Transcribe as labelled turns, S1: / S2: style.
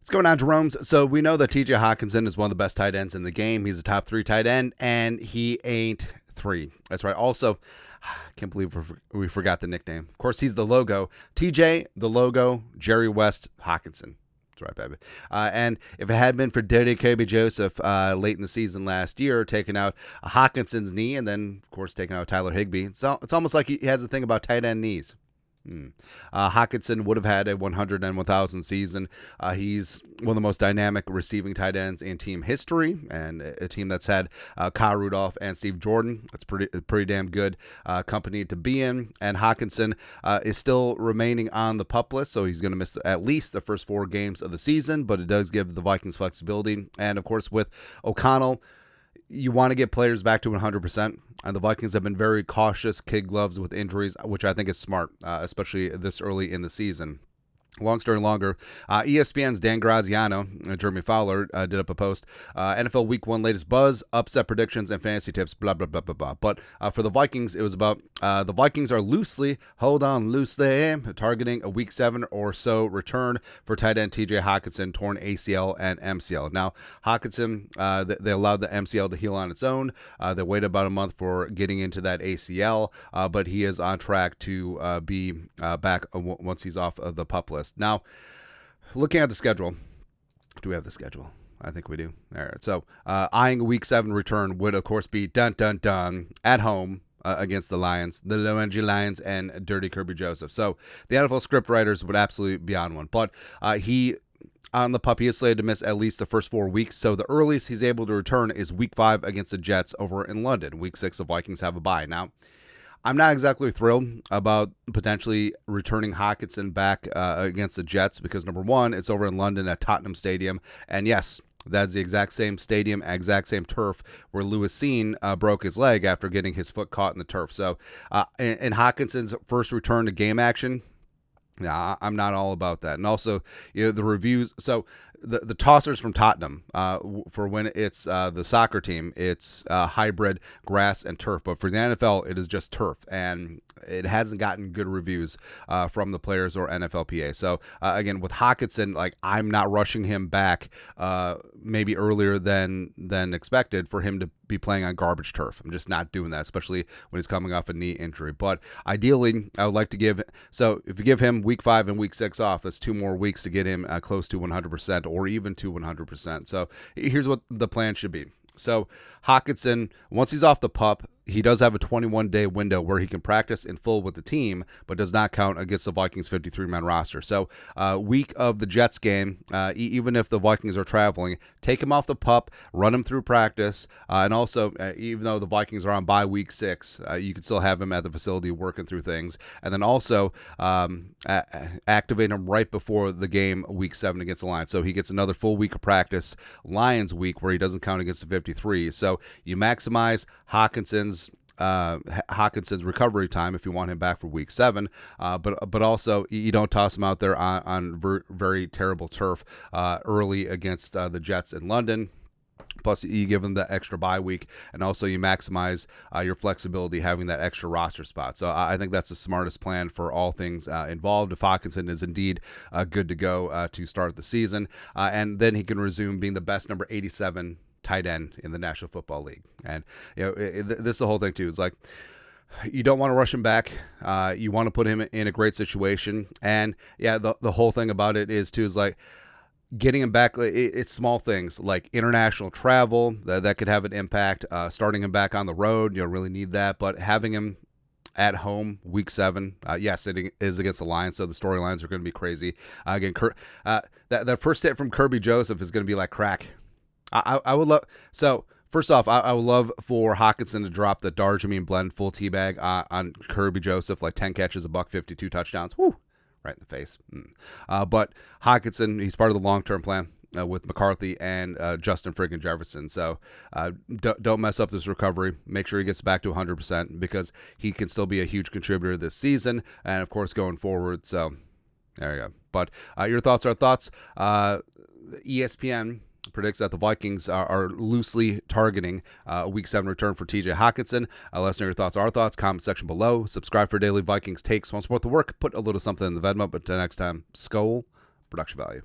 S1: What's going on, Jeromes? So we know that TJ Hockenson is one of the best tight ends in the game. He's a top 3 tight end, and he ain't 3. That's right. Also, I can't believe we forgot the nickname. Of course, he's the logo. TJ, the logo, Jerry West, Hockenson. That's right, baby. And if it had been for Kirby Joseph late in the season last year, taking out Hawkinson's knee, and then, of course, taking out Tyler Higbee, it's almost like he has a thing about tight end knees. Hockenson would have had a 100 and 1,000 season. He's one of the most dynamic receiving tight ends in team history, and a team that's had Kyle Rudolph and Steve Jordan. That's pretty damn good company to be in. And Hockenson is still remaining on the PUP list, so he's going to miss at least the first 4 games of the season, but it does give the Vikings flexibility. And, of course, with O'Connell, you want to get players back to 100%, and the Vikings have been very cautious, kid gloves with injuries, which I think is smart, especially this early in the season. Long story longer, ESPN's Dan Graziano and Jeremy Fowler did up a post, NFL Week 1 latest buzz, upset predictions, and fantasy tips, blah, blah, blah, blah, blah. But for the Vikings, it was about the Vikings are loosely targeting a Week 7 or so return for tight end TJ Hockenson, torn ACL and MCL. Now, Hockenson, they allowed the MCL to heal on its own. They waited about a month for getting into that ACL, but he is on track to be back once he's off of the PUP list. Now, looking at the schedule, do we have the schedule? I think we do. All right. So, eyeing a Week 7 return would, of course, be at home against the Lions, the Low-Energy Lions, and Dirty Kirby Joseph. So, the NFL script writers would absolutely be on one. But on the PUP, he is slated to miss at least the first 4 weeks. So, the earliest he's able to return is Week 5 against the Jets over in London. Week 6, the Vikings have a bye. Now, I'm not exactly thrilled about potentially returning Hockenson back against the Jets because, number one, it's over in London at Tottenham Stadium. And yes, that's the exact same stadium, exact same turf where Lewis Seen broke his leg after getting his foot caught in the turf. So in Hawkinson's first return to game action, I'm not all about that. And also, the reviews. So the tossers from Tottenham, for when it's the soccer team, it's hybrid grass and turf. But for the NFL, it is just turf. And it hasn't gotten good reviews from the players or NFLPA. So, again, with Hockenson, I'm not rushing him back maybe earlier than expected for him to be playing on garbage turf. I'm just not doing that, especially when he's coming off a knee injury. But ideally, I would like to if you give him Week 5 and Week 6 off, that's 2 more weeks to get him close to 100% or even to 100%. So here's what the plan should be. So Hockenson, once he's off the PUP, he does have a 21-day window where he can practice in full with the team, but does not count against the Vikings 53-man roster. So week of the Jets game, even if the Vikings are traveling, take him off the PUP, run him through practice, and also, even though the Vikings are on bye Week 6, you can still have him at the facility working through things. And then also activate him right before the game Week 7 against the Lions. So he gets another full week of practice, Lions week, where he doesn't count against the 53. So you maximize Hawkinson's recovery time if you want him back for Week 7, but also you don't toss him out there on very terrible turf early against the Jets in London. Plus, you give him the extra bye week, and also you maximize your flexibility having that extra roster spot. So I think that's the smartest plan for all things involved. If Hockenson is indeed good to go to start the season, and then he can resume being the best number 87 tight end in the National Football League. And this is the whole thing too. It's you don't want to rush him back. You want to put him in a great situation. And the whole thing about it is getting him back. It's small things like international travel that could have an impact. Starting him back on the road, you don't really need that. But having him at home Week 7, yes, it is against the Lions, so the storylines are going to be crazy. Again, that first hit from Kirby Joseph is going to be like crack. I would love. So first off, I would love for Hockenson to drop the Darjameen blend full teabag on Kirby Joseph, 10 catches, $150, 2 touchdowns. Woo, right in the face. But Hockenson, he's part of the long-term plan with McCarthy and Justin friggin' Jefferson. So don't mess up this recovery. Make sure he gets back to 100% because he can still be a huge contributor this season and, of course, going forward. So there you go. But your thoughts are thoughts. ESPN predicts that the Vikings are loosely targeting a Week 7 return for TJ Hockenson. Let us know your thoughts. Our thoughts, comment section below. Subscribe for daily Vikings takes. Want to support the work? Put a little something in the Venmo. But until next time, Skol, production value.